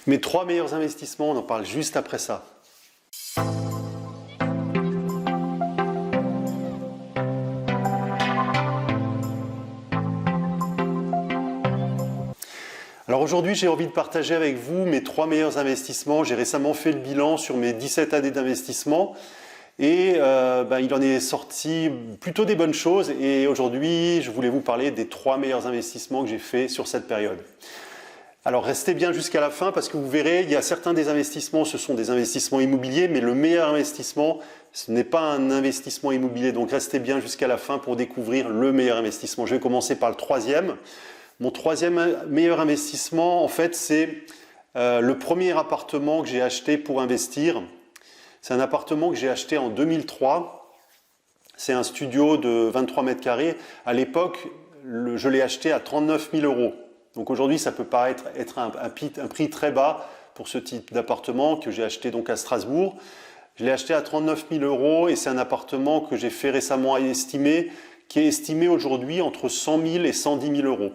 Mes 3 meilleurs investissements, on en parle juste après ça. Alors aujourd'hui, j'ai envie de partager avec vous mes 3 meilleurs investissements. J'ai récemment fait le bilan sur mes 17 années d'investissement et il en est sorti plutôt des bonnes choses. Et aujourd'hui, je voulais vous parler des 3 meilleurs investissements que j'ai faits sur cette période. Alors restez bien jusqu'à la fin parce que vous verrez, il y a certains des investissements, ce sont des investissements immobiliers, mais le meilleur investissement, ce n'est pas un investissement immobilier. Donc restez bien jusqu'à la fin pour découvrir le meilleur investissement. Je vais commencer par le troisième. Mon troisième meilleur investissement, en fait, c'est le premier appartement que j'ai acheté pour investir. C'est un appartement que j'ai acheté en 2003. C'est un studio de 23 mètres carrés. À l'époque, je l'ai acheté à 39 000 €. Donc aujourd'hui, ça peut paraître être un prix très bas pour ce type d'appartement que j'ai acheté donc à Strasbourg. Je l'ai acheté à 39 000 € et c'est un appartement que j'ai fait récemment estimer, qui est estimé aujourd'hui entre 100 000 et 110 000 €.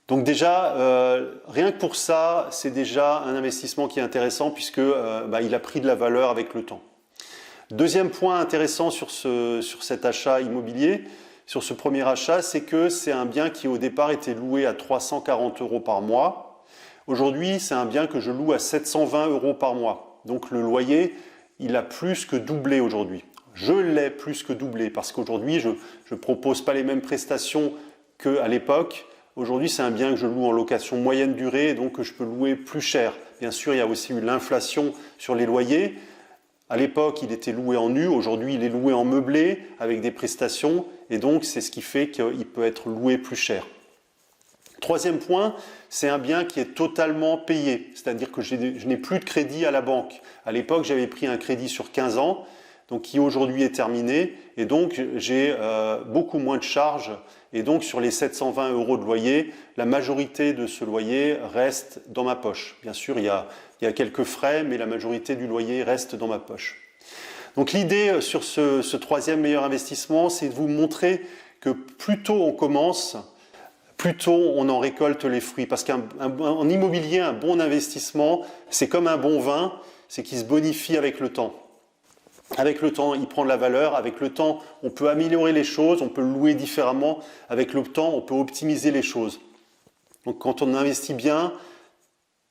Donc déjà, rien que pour ça, c'est déjà un investissement qui est intéressant puisque il a pris de la valeur avec le temps. Deuxième point intéressant sur cet achat immobilier, sur ce premier achat, c'est que c'est un bien qui au départ était loué à 340 € par mois. Aujourd'hui, c'est un bien que je loue à 720 € par mois. Donc le loyer, il a plus que doublé aujourd'hui. Je l'ai plus que doublé parce qu'aujourd'hui, je ne propose pas les mêmes prestations qu'à l'époque. Aujourd'hui, c'est un bien que je loue en location moyenne durée et donc que je peux louer plus cher. Bien sûr, il y a aussi eu l'inflation sur les loyers. À l'époque, il était loué en nu. Aujourd'hui, il est loué en meublé avec des prestations. Et donc, c'est ce qui fait qu'il peut être loué plus cher. Troisième point, c'est un bien qui est totalement payé. C'est-à-dire que je n'ai plus de crédit à la banque. À l'époque, j'avais pris un crédit sur 15 ans, donc qui aujourd'hui est terminé. Et donc, j'ai beaucoup moins de charges. Et donc, sur les 720 € de loyer, la majorité de ce loyer reste dans ma poche. Bien sûr, il y a quelques frais, mais la majorité du loyer reste dans ma poche. Donc, l'idée sur ce troisième meilleur investissement, c'est de vous montrer que plus tôt on commence, plus tôt on en récolte les fruits. Parce qu'en immobilier, un bon investissement, c'est comme un bon vin, c'est qu'il se bonifie avec le temps. Avec le temps, il prend de la valeur. Avec le temps, on peut améliorer les choses, on peut le louer différemment. Avec le temps, on peut optimiser les choses. Donc quand on investit bien,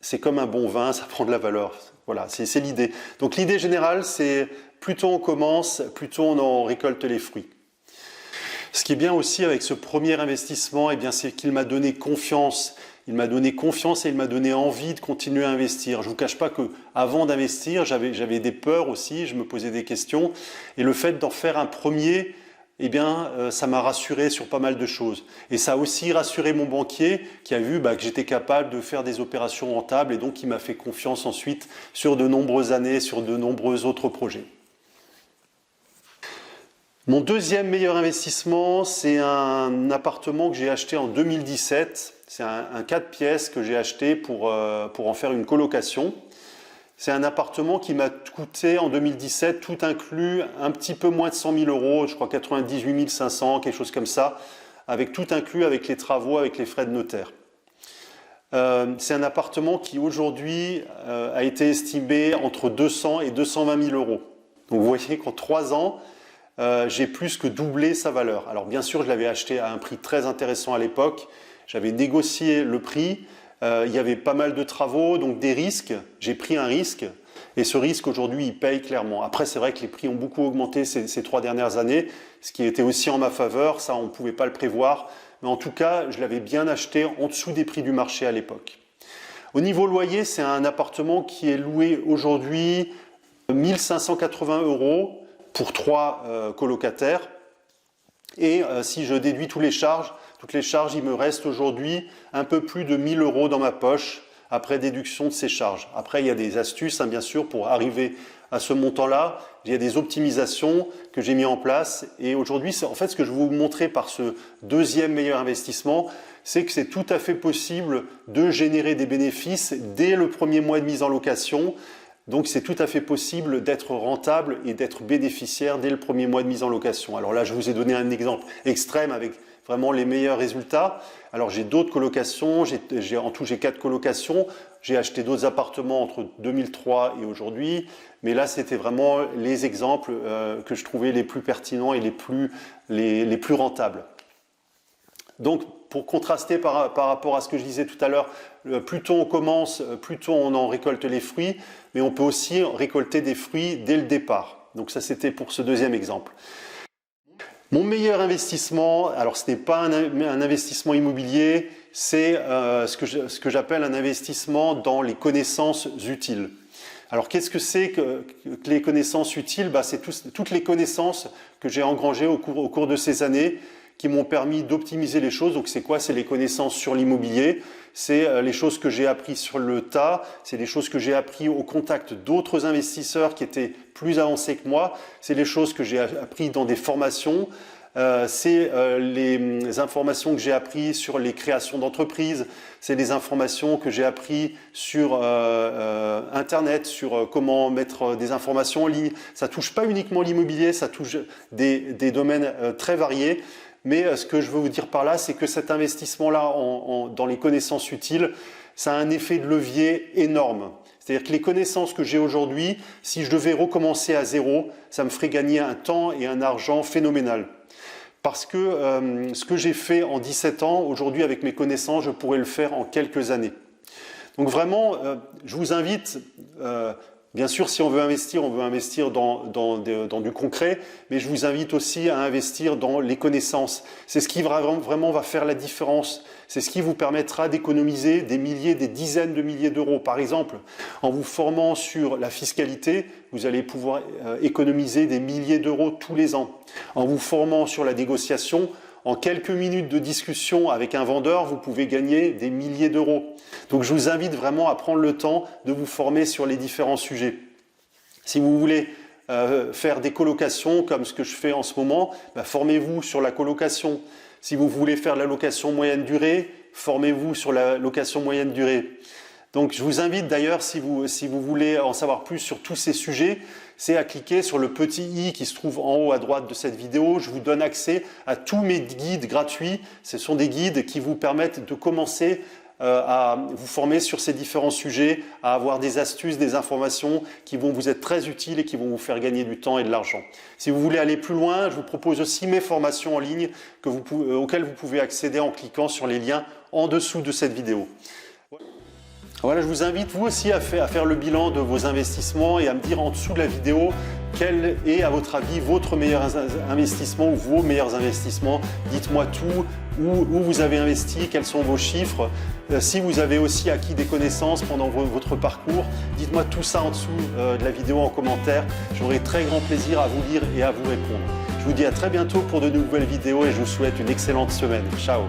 c'est comme un bon vin, ça prend de la valeur. Voilà, c'est l'idée. Donc l'idée générale, c'est plus tôt on commence, plus tôt on en récolte les fruits. Ce qui est bien aussi avec ce premier investissement, c'est qu'il m'a donné confiance. Il m'a donné confiance et il m'a donné envie de continuer à investir. Je ne vous cache pas qu'avant d'investir, j'avais des peurs aussi, je me posais des questions. Et le fait d'en faire un premier, ça m'a rassuré sur pas mal de choses. Et ça a aussi rassuré mon banquier qui a vu que j'étais capable de faire des opérations rentables et donc il m'a fait confiance ensuite sur de nombreuses années, sur de nombreux autres projets. Mon deuxième meilleur investissement, c'est un appartement que j'ai acheté en 2017. C'est un 4 pièces que j'ai acheté pour en faire une colocation. C'est un appartement qui m'a coûté en 2017, tout inclus, un petit peu moins de 100 000 €, je crois 98 500, quelque chose comme ça, avec tout inclus, avec les travaux, avec les frais de notaire. C'est un appartement qui aujourd'hui a été estimé entre 200 et 220 000 €. Donc vous voyez qu'en 3 ans, j'ai plus que doublé sa valeur. Alors bien sûr, je l'avais acheté à un prix très intéressant à l'époque. J'avais négocié le prix. Il y avait pas mal de travaux, donc des risques. J'ai pris un risque et ce risque aujourd'hui, il paye clairement. Après, c'est vrai que les prix ont beaucoup augmenté ces 3 dernières années, ce qui était aussi en ma faveur. Ça, on ne pouvait pas le prévoir. Mais en tout cas, je l'avais bien acheté en dessous des prix du marché à l'époque. Au niveau loyer, c'est un appartement qui est loué aujourd'hui 1 580 € pour 3 colocataires. Et si je déduis toutes les charges, il me reste aujourd'hui un peu plus de 1 000 € dans ma poche après déduction de ces charges. Après, il y a des astuces, bien sûr, pour arriver à ce montant-là. Il y a des optimisations que j'ai mis en place. Et aujourd'hui, en fait, ce que je vais vous montrer par ce deuxième meilleur investissement, c'est que c'est tout à fait possible de générer des bénéfices dès le premier mois de mise en location. Donc, c'est tout à fait possible d'être rentable et d'être bénéficiaire dès le premier mois de mise en location. Alors là, je vous ai donné un exemple extrême avec vraiment les meilleurs résultats. Alors j'ai d'autres colocations, en tout j'ai 4 colocations, j'ai acheté d'autres appartements entre 2003 et aujourd'hui, mais là c'était vraiment les exemples que je trouvais les plus pertinents et les plus rentables. Donc pour contraster par rapport à ce que je disais tout à l'heure, plus tôt on commence, plus tôt on en récolte les fruits, mais on peut aussi récolter des fruits dès le départ. Donc ça c'était pour ce deuxième exemple. Mon meilleur investissement, alors ce n'est pas un investissement immobilier, c'est ce que j'appelle un investissement dans les connaissances utiles. Alors qu'est-ce que c'est que les connaissances utiles? C'est toutes les connaissances que j'ai engrangées au cours de ces années qui m'ont permis d'optimiser les choses. Donc c'est quoi? C'est les connaissances sur l'immobilier, c'est les choses que j'ai appris sur le tas, c'est les choses que j'ai appris au contact d'autres investisseurs qui étaient plus avancés que moi, c'est les choses que j'ai appris dans des formations, c'est les informations que j'ai apprises sur les créations d'entreprises, c'est les informations que j'ai apprises sur Internet, sur comment mettre des informations en ligne. Ça touche pas uniquement l'immobilier, ça touche des domaines très variés. Mais ce que je veux vous dire par là, c'est que cet investissement-là dans les connaissances utiles, ça a un effet de levier énorme. C'est-à-dire que les connaissances que j'ai aujourd'hui, si je devais recommencer à zéro, ça me ferait gagner un temps et un argent phénoménal. Parce que ce que j'ai fait en 17 ans, aujourd'hui avec mes connaissances, je pourrais le faire en quelques années. Donc vraiment, je vous invite... Bien sûr, si on veut investir dans du concret, mais je vous invite aussi à investir dans les connaissances. C'est ce qui vraiment va faire la différence. C'est ce qui vous permettra d'économiser des milliers, des dizaines de milliers d'euros. Par exemple, en vous formant sur la fiscalité, vous allez pouvoir économiser des milliers d'euros tous les ans. En vous formant sur la négociation, en quelques minutes de discussion avec un vendeur, vous pouvez gagner des milliers d'euros. Donc je vous invite vraiment à prendre le temps de vous former sur les différents sujets. Si vous voulez faire des colocations comme ce que je fais en ce moment, formez-vous sur la colocation. Si vous voulez faire la location moyenne durée, formez-vous sur la location moyenne durée. Donc je vous invite d'ailleurs, si vous voulez en savoir plus sur tous ces sujets, c'est à cliquer sur le petit i qui se trouve en haut à droite de cette vidéo. Je vous donne accès à tous mes guides gratuits. Ce sont des guides qui vous permettent de commencer à vous former sur ces différents sujets, à avoir des astuces, des informations qui vont vous être très utiles et qui vont vous faire gagner du temps et de l'argent. Si vous voulez aller plus loin, je vous propose aussi mes formations en ligne auxquelles vous pouvez accéder en cliquant sur les liens en dessous de cette vidéo. Voilà, je vous invite vous aussi à faire le bilan de vos investissements et à me dire en dessous de la vidéo quel est à votre avis votre meilleur investissement ou vos meilleurs investissements. Dites-moi tout, où vous avez investi, quels sont vos chiffres. Si vous avez aussi acquis des connaissances pendant votre parcours, dites-moi tout ça en dessous de la vidéo en commentaire. J'aurai très grand plaisir à vous lire et à vous répondre. Je vous dis à très bientôt pour de nouvelles vidéos et je vous souhaite une excellente semaine. Ciao!